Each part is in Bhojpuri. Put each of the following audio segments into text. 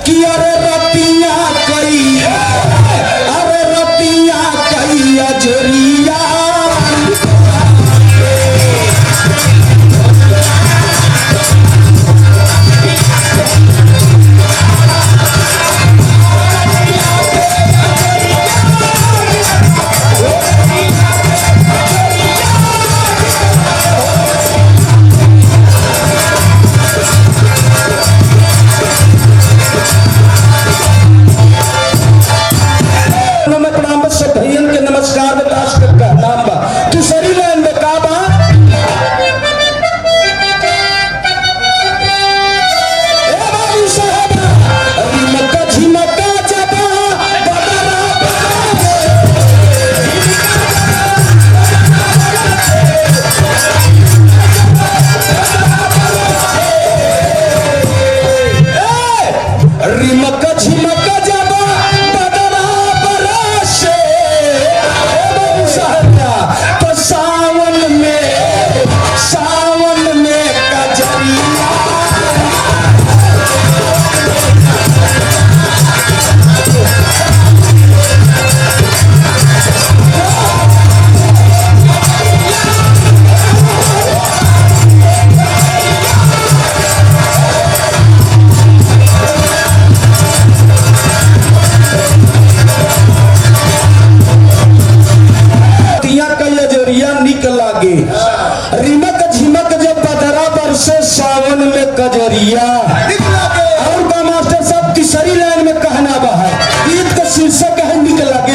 कि अरे रतिया कई अजरिया रिमक झिमक जब बदरा बरसे सावन में कजरिया। और का मास्टर साहब तीसरी लाइन में कहना बा है ईद का शीर्षक है निक लागे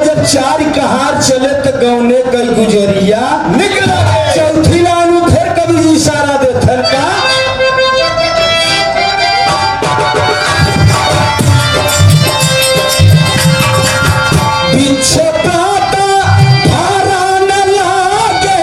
का चार कहार चले तो गौने कई गुजरिया निकला। चौथी लाइन फिर कभी इशारा देथन का पीछे पाता भारा न लागे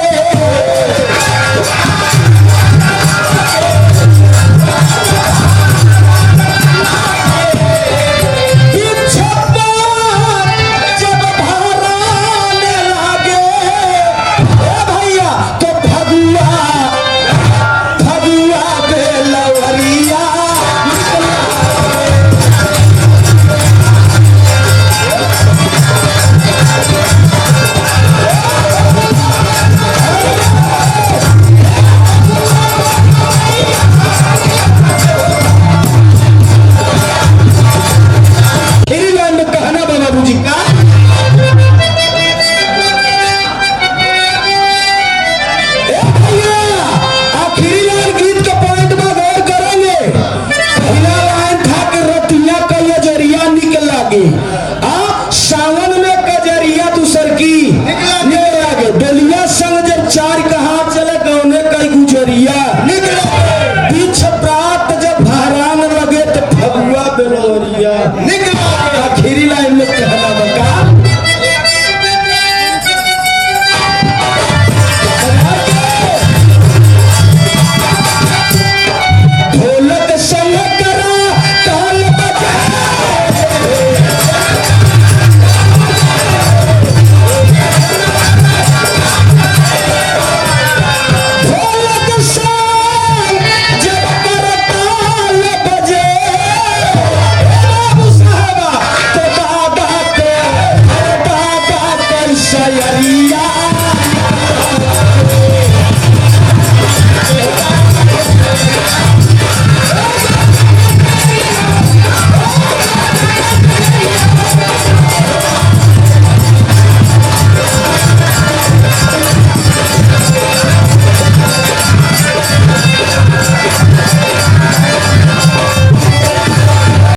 सावन में कजरिया दूसर की निकल आगे डलिया संग जब चार कहा चले गौने कई गुजरिया निकल बीच प्रात जब भारान लगे तो फगुआ बेलवरिया निकल